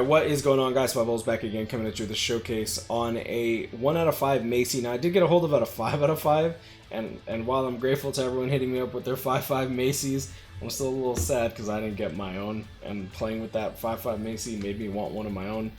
Alright, what is going on, guys? TYBW back again, coming at you with a showcase on a 1 out of 5 Macy. Now, I did get a hold of a 5 out of 5, and while I'm grateful to everyone hitting me up with their 5/5 Macy's, I'm still a little sad because I didn't get my own, and playing with that 5/5 Macy made me want one of my own.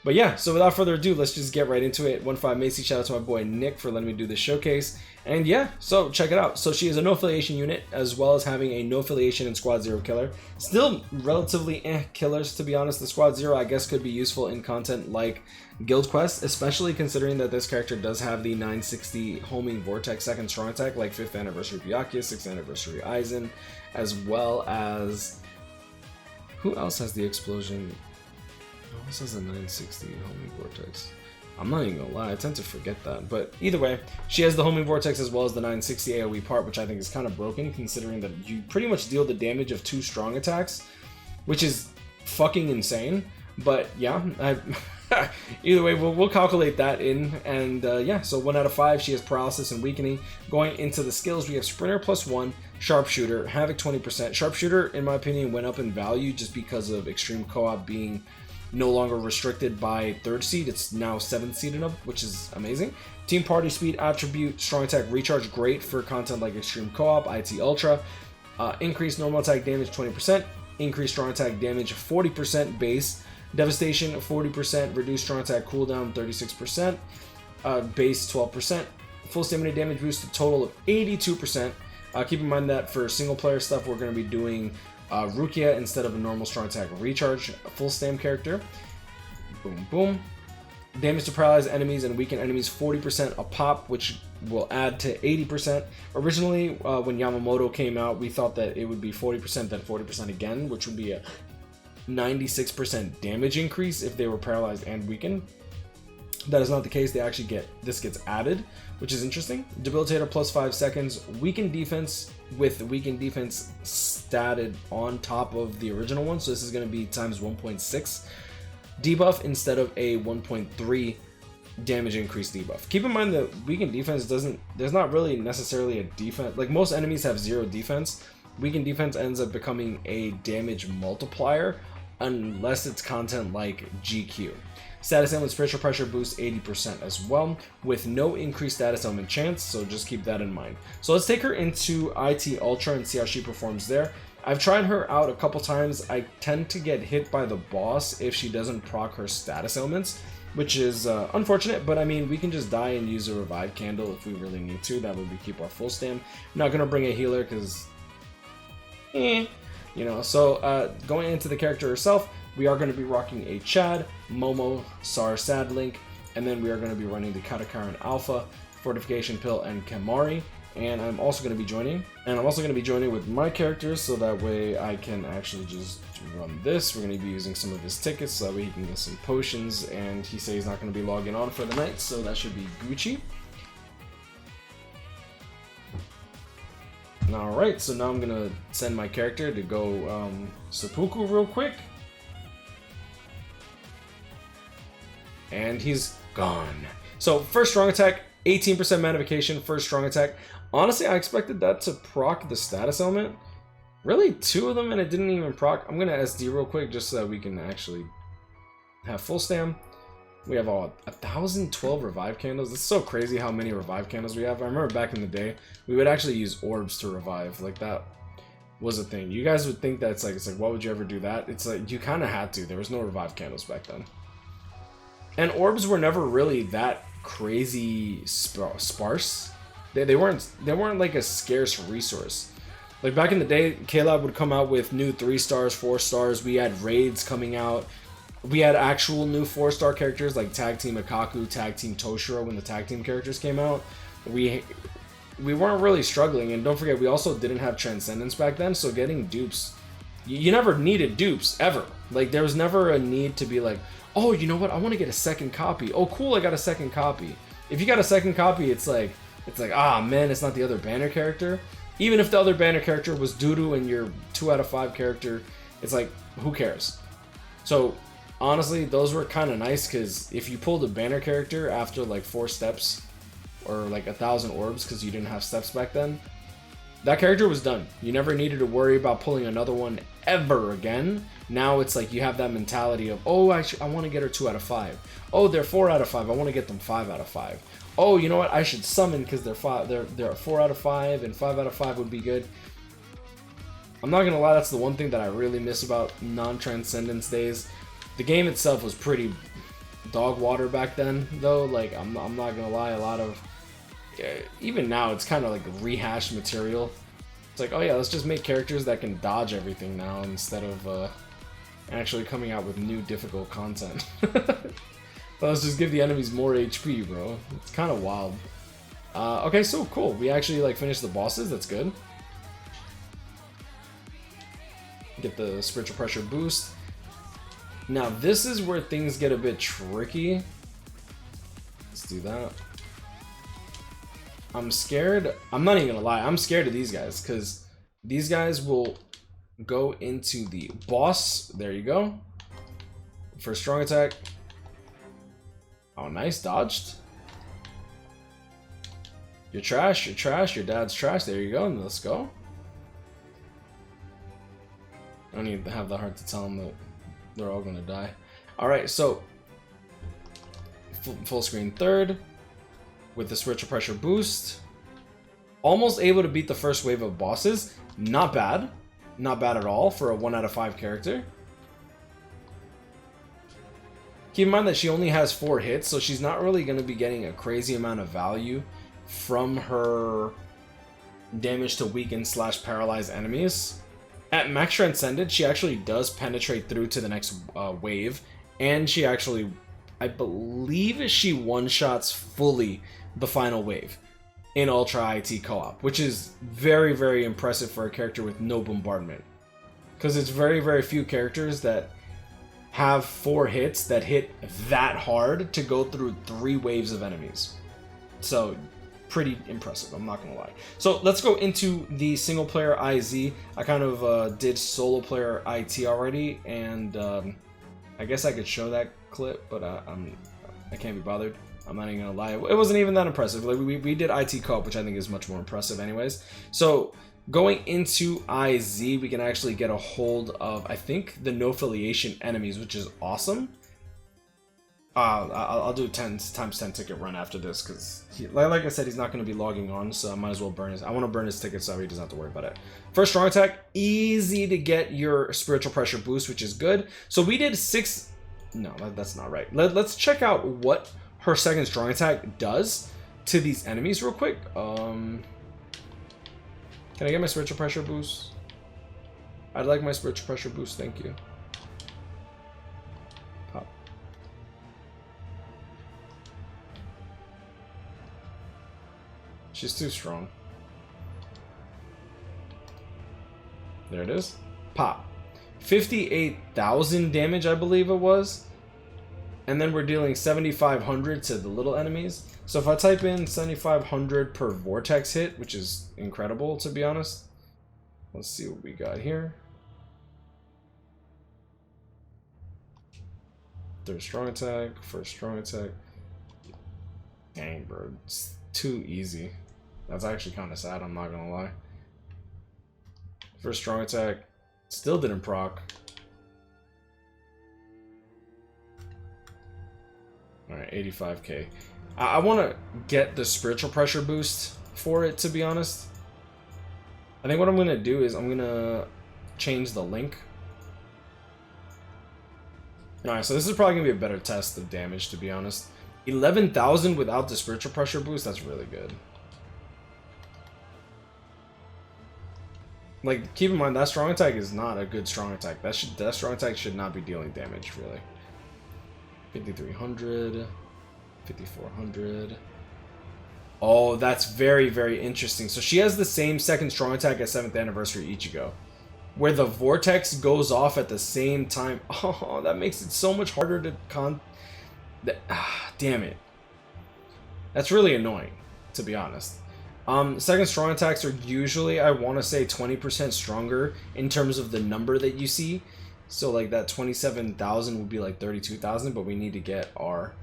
But yeah, so without further ado, let's just get right into it. 1/5 Macy, shout out to my boy Nick for letting me do this showcase. And yeah, so check it out. So she is a no affiliation unit, as well as having a no affiliation and squad 0 killer. Still relatively killers, to be honest. The squad 0 I guess could be useful in content like guild quests, especially considering that this character does have the 960 homing vortex second strong attack, like 5th anniversary Byakuya, 6th anniversary Aizen, as well as who else has the explosion? Who else has a 960 homing vortex? I'm not even gonna lie, I tend to forget that. But either way, she has the homing vortex as well as the 960 AoE part, which I think is kind of broken considering that you pretty much deal the damage of 2 strong attacks, which is fucking insane. But yeah, either way, we'll calculate that in. And yeah, so 1 out of 5, she has paralysis and weakening. Going into the skills, we have Sprinter +1, Sharpshooter, Havoc 20%. Sharpshooter, in my opinion, went up in value just because of Extreme Co-op being no longer restricted by 3rd seed. It's now 7th seed and up, which is amazing. Team Party Speed attribute, strong attack recharge, great for content like Extreme Co-op, IT Ultra. Increased normal attack damage 20%, increased strong attack damage 40% base, devastation 40%, reduced strong attack cooldown 36%, base 12%, full stamina damage boost a total of 82%. Keep in mind that for single player stuff, we're going to be doing Rukia instead of a normal strong attack recharge, a full stam character. Boom, boom. Damage to paralyzed enemies and weaken enemies 40% a pop, which will add to 80%. Originally, when Yamamoto came out, we thought that it would be 40%, then 40% again, which would be a 96% damage increase if they were paralyzed and weakened. That is not the case. They actually this gets added, which is interesting. Debilitator +5 seconds, weakened defense with weakened defense statted on top of the original one, so this is going to be times 1.6 debuff instead of a 1.3 damage increase debuff. Keep in mind that weakened defense there's not really necessarily a defense, like most enemies have 0 defense. Weakened defense ends up becoming a damage multiplier unless it's content like GQ. Status element spiritual pressure boosts 80% as well, with no increased status element chance, so just keep that in mind. So let's take her into IT Ultra and see how she performs there. I've tried her out a couple times. I tend to get hit by the boss if she doesn't proc her status elements, which is unfortunate, but I mean, we can just die and use a revive candle if we really need to. That way we keep our full stam. I'm not going to bring a healer because, you know, so going into the character herself, we are going to be rocking a Chad, Momo, Sar Sadlink, and then we are going to be running the Katakaran Alpha, Fortification Pill, and Kamari. And I'm also going to be joining, with my characters, so that way I can actually just run this. We're going to be using some of his tickets, so that way he can get some potions, and he says he's not going to be logging on for the night, so that should be Gucci. Alright, so now I'm going to send my character to go seppuku real quick. And he's gone. So first strong attack, 18% magnification, first strong attack. Honestly, I expected that to proc the status element. Really, 2 of them and it didn't even proc. I'm gonna SD real quick just so that we can actually have full stam. We have 1,012 revive candles. It's so crazy how many revive candles we have. I remember back in the day, we would actually use orbs to revive. Like, that was a thing. You guys would think that it's like why would you ever do that? It's like, you kind of had to. There was no revive candles back then. And orbs were never really that crazy sparse. They weren't like a scarce resource. Like back in the day, K-Lab would come out with new 3 stars, 4 stars. We had raids coming out. We had actual new 4-star characters like Tag Team Akaku, Tag Team Toshiro when the tag team characters came out. We weren't really struggling, and don't forget we also didn't have Transcendence back then, so getting dupes, you never needed dupes ever. Like there was never a need to be like, oh, you know what? I want to get a second copy. Oh, cool, I got a second copy. If you got a second copy, it's like, ah, man, it's not the other banner character. Even if the other banner character was doo-doo and your 2 out of 5 character, it's like, who cares? So, honestly, those were kind of nice, because if you pulled a banner character after like 4 steps, or like 1,000 orbs, because you didn't have steps back then, that character was done. You never needed to worry about pulling another one ever again. Now it's like you have that mentality of, oh, I want to get her 2 out of 5. Oh, they're 4 out of 5. I want to get them 5 out of 5. Oh, you know what? I should summon because they're 4 out of 5 and 5 out of 5 would be good. I'm not gonna lie, that's the one thing that I really miss about non-Transcendence days. The game itself was pretty dog water back then, though. Like, I'm not gonna lie, a lot of even now it's kind of like rehashed material. It's like, oh yeah, let's just make characters that can dodge everything now instead of actually coming out with new difficult content. Let's just give the enemies more HP, bro. It's kind of wild. Okay, so cool. We actually like finished the bosses. That's good. Get the spiritual pressure boost. Now this is where things get a bit tricky. Let's do that. I'm scared. I'm not even gonna lie. I'm scared of these guys because these guys will go into the boss. There you go. For strong attack. Oh, nice. Dodged. You're trash. You're trash. Your dad's trash. There you go. And let's go. I don't even have the heart to tell them that they're all gonna die. Alright, so full screen third with the spiritual pressure boost. Almost able to beat the first wave of bosses. Not bad. Not bad at all for a 1 out of 5 character. Keep in mind that she only has 4 hits, so she's not really going to be getting a crazy amount of value from her damage to weaken / paralyze enemies. At max transcended, she actually does penetrate through to the next wave, and she actually, I believe, she one-shots fully the final wave in Ultra IT co-op, which is very, very impressive for a character with no bombardment. Because it's very, very few characters that have 4 hits that hit that hard to go through 3 waves of enemies. So, pretty impressive, I'm not gonna lie. So let's go into the single player IZ. I kind of did solo player IT already, and I guess I could show that clip, but I can't be bothered. I'm not even gonna lie, it wasn't even that impressive. Like we did IT co-op, which I think is much more impressive anyways. So going into IZ, we can actually get a hold of, I think, the no affiliation enemies, which is awesome. I'll do a 10 times 10 ticket run after this because, like I said, he's not going to be logging on, so I might as well burn his. I want to burn his ticket so he doesn't have to worry about it. First strong attack, easy to get your spiritual pressure boost, which is good. So we did 6. No, that's not right. Let's check out what her second strong attack does to these enemies real quick. Can I get my spiritual pressure boost? I'd like my spiritual pressure boost, thank you. Pop. She's too strong. There it is. Pop. 58,000 damage, I believe it was. And then we're dealing 7,500 to the little enemies. So if I type in 7,500 per vortex hit, which is incredible to be honest. Let's see what we got here. Third strong attack, first strong attack. Dang, bro, it's too easy. That's actually kind of sad, I'm not gonna lie. First strong attack, still didn't proc. Alright, 85k. I want to get the spiritual pressure boost for it, to be honest. I think what I'm going to do is I'm going to change the link. Alright, so this is probably going to be a better test of damage, to be honest. 11,000 without the spiritual pressure boost, that's really good. Like, keep in mind, that strong attack is not a good strong attack. That strong attack should not be dealing damage, really. 5,300, 5,400. Oh, that's very, very interesting. So she has the same second strong attack as 7th Anniversary Ichigo, where the vortex goes off at the same time. Oh, that makes it so much harder to damn it. That's really annoying, to be honest. Second strong attacks are usually, I want to say, 20% stronger in terms of the number that you see. So like that 27,000 would be like 32,000, but we need to get our...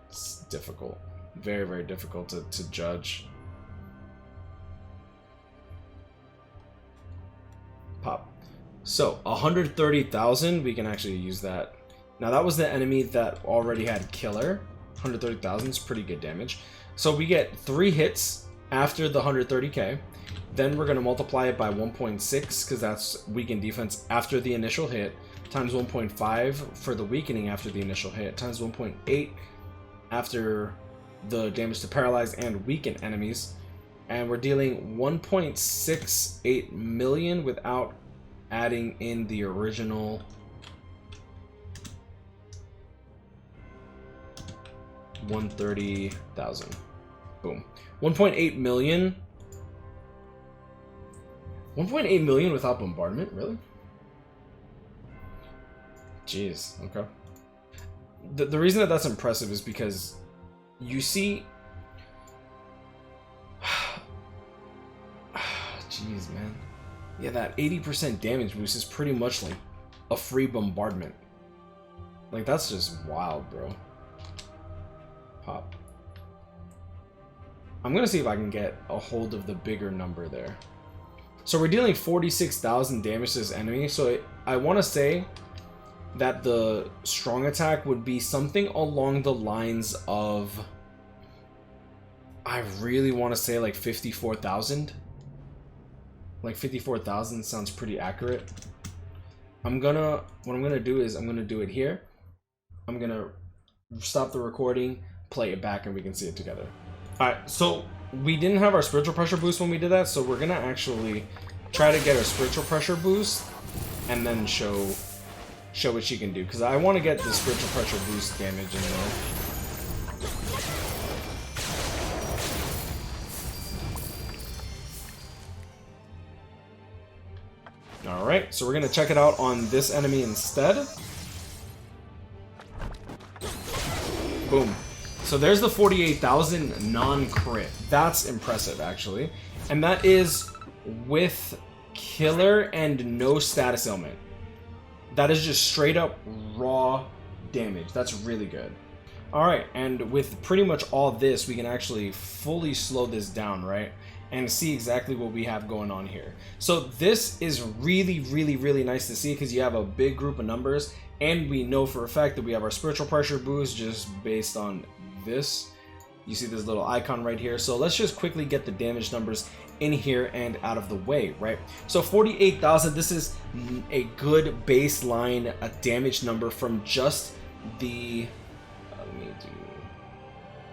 It's difficult. Very, very difficult to judge. Pop. So 130,000, we can actually use that. Now that was the enemy that already had killer. 130,000 is pretty good damage. So we get 3 hits after the 130k. Then we're going to multiply it by 1.6 because that's weakened defense after the initial hit, times 1.5 for the weakening after the initial hit, times 1.8 after the damage to paralyze and weaken enemies. And we're dealing 1.68 million without adding in the original 130,000. Boom. 1.8 million. 1.8 million without bombardment? Really? Jeez. Okay. The reason that that's impressive is because you see... Jeez, man. Yeah, that 80% damage boost is pretty much like a free bombardment. Like, that's just wild, bro. Pop. I'm gonna see if I can get a hold of the bigger number there. So we're dealing 46,000 damage to this enemy. So I want to say that the strong attack would be something along the lines of... I really want to say like 54,000. Like 54,000 sounds pretty accurate. What I'm gonna do is I'm gonna do it here. I'm gonna stop the recording, play it back, and we can see it together. Alright, so we didn't have our spiritual pressure boost when we did that, so we're gonna actually try to get a spiritual pressure boost and then show what she can do, because I want to get the spiritual pressure boost damage in there. Alright, so we're gonna check it out on this enemy instead. Boom. So there's the 48,000 non-crit. That's impressive, actually. And that is with killer and no status ailment. That is just straight up raw damage. That's really good. Alright, and with pretty much all this, we can actually fully slow this down, right? And see exactly what we have going on here. So this is really, really, really nice to see because you have a big group of numbers, and we know for a fact that we have our spiritual pressure boost just based on this. You see this little icon right here. So let's just quickly get the damage numbers in here and out of the way, right? So 48,000, this is a good baseline damage number from just the...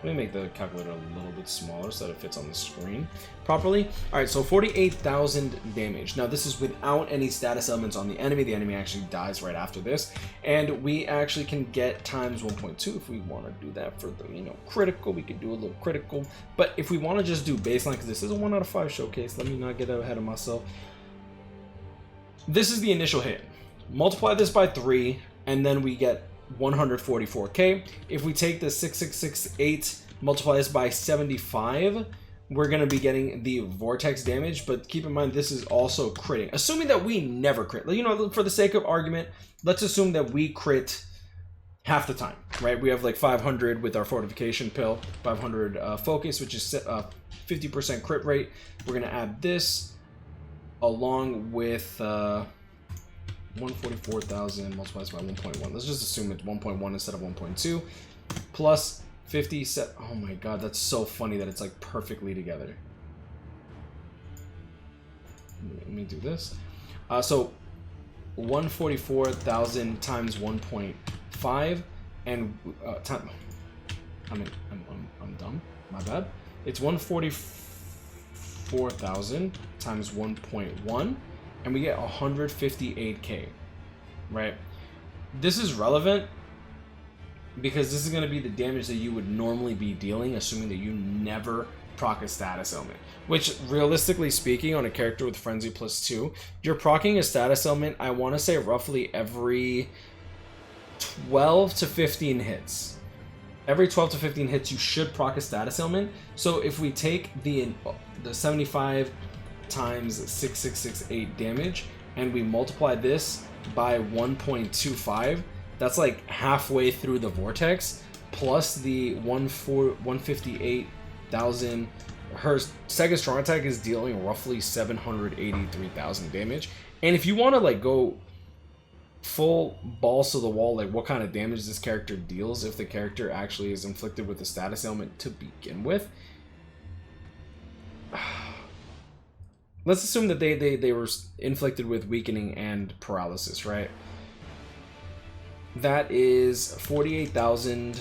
Let me make the calculator a little bit smaller so that it fits on the screen properly. Alright, so 48,000 damage. Now this is without any status elements on the enemy. The enemy actually dies right after this. And we actually can get times 1.2 if we want to do that for the, critical. We could do a little critical. But if we want to just do baseline, because this is a 1 out of 5 showcase, let me not get ahead of myself. This is the initial hit. Multiply this by 3, and then we get 144k. If we take the 6668, multiply this by 75, we're going to be getting the vortex damage. But keep in mind, this is also critting. Assuming that we never crit, for the sake of argument, let's assume that we crit half the time, right? We have like 500 with our fortification pill, 500 focus, which is 50% crit rate. We're going to add this along with 144,000 multiplied by 1.1. Let's just assume it's 1.1 instead of 1.2. Plus 50 set. Oh my god, that's so funny that it's like perfectly together. Let me do this. So 144,000 times 1.5 and I'm dumb. My bad. It's 144,000 times 1.1. And we get 158k, right? This is relevant because this is going to be the damage that you would normally be dealing, assuming that you never proc a status element. Which, realistically speaking, on a character with Frenzy +2, you're proccing a status element, I want to say roughly every 12 to 15 hits. Every 12 to 15 hits, you should proc a status ailment. So if we take the 75 times 6668 damage and we multiply this by 1.25, that's like halfway through the vortex. plus the 158,000. Her second strong attack is dealing roughly 783,000 damage. And if you want to like go full balls to the wall, like what kind of damage this character deals if the character actually is inflicted with the status ailment to begin with, let's assume that they were inflicted with weakening and paralysis, right? That is 48,000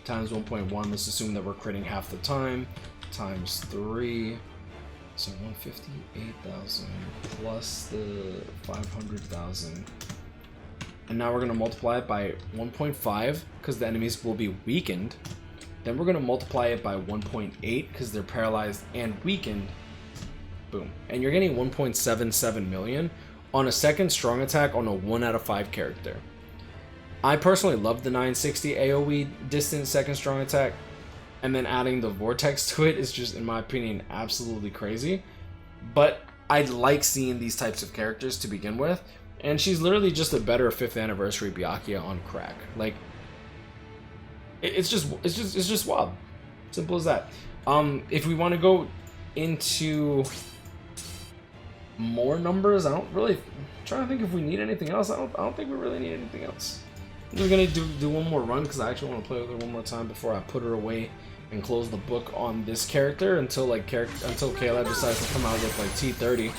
times 1.1. Let's assume that we're critting half the time, times 3. So 158,000 plus the 500,000. And now we're going to multiply it by 1.5 because the enemies will be weakened. Then we're going to multiply it by 1.8 because they're paralyzed and weakened. Boom. And you're getting 1.77 million on a second strong attack on a 1 out of 5 character. I personally love the 960 AoE distant second strong attack. And then adding the vortex to it is just, in my opinion, absolutely crazy. But I like seeing these types of characters to begin with. And she's literally just a better 5th anniversary Byakuya on crack. Like, it's just wild. Simple as that. If we want to go into more numbers, I'm trying to think if we need anything else. I don't think we really need anything else. I'm just gonna do one more run because I actually want to play with her one more time before I put her away and close the book on this character until Caleb decides to come out with like T30.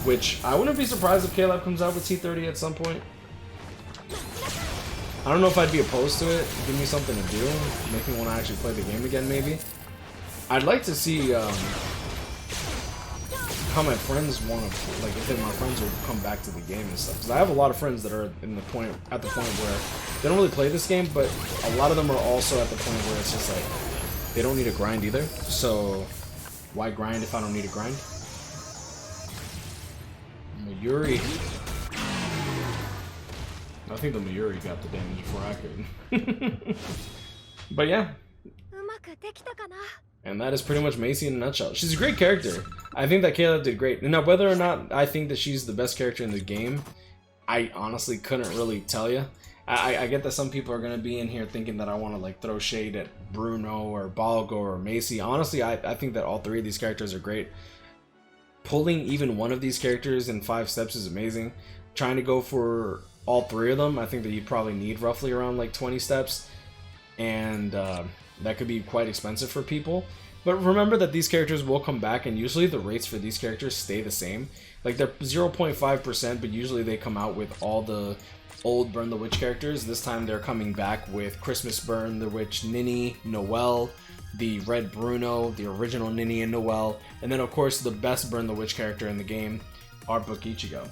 Which, I wouldn't be surprised if Caleb comes out with T30 at some point. I don't know if I'd be opposed to it. Give me something to do. Make me want to actually play the game again, maybe. I'd like to see how my friends want to, like, if my friends will come back to the game and stuff. Because I have a lot of friends that are at the point where they don't really play this game, but a lot of them are also at the point where it's just like, they don't need a grind either. So, why grind if I don't need a grind? Mayuri. I think the Mayuri got the damage before I could. But yeah. And that is pretty much Macy in a nutshell. She's a great character. I think that Caleb did great. Now, whether or not I think that she's the best character in the game, I honestly couldn't really tell you. I get that some people are going to be in here thinking that I want to like throw shade at Bruno or Balgo or Macy. Honestly, I think that all three of these characters are great. Pulling even one of these characters in 5 steps is amazing. Trying to go for all 3 of them, I think that you probably need roughly around like 20 steps. And that could be quite expensive for people. But remember that these characters will come back, and usually the rates for these characters stay the same. Like, they're 0.5%, but usually they come out with all the old Burn the Witch characters. This time they're coming back with Christmas Burn the Witch Ninny, Noelle, the Red Bruno, the original Ninny and Noelle, and then of course the best Burn the Witch character in the game, our Book Ichigo.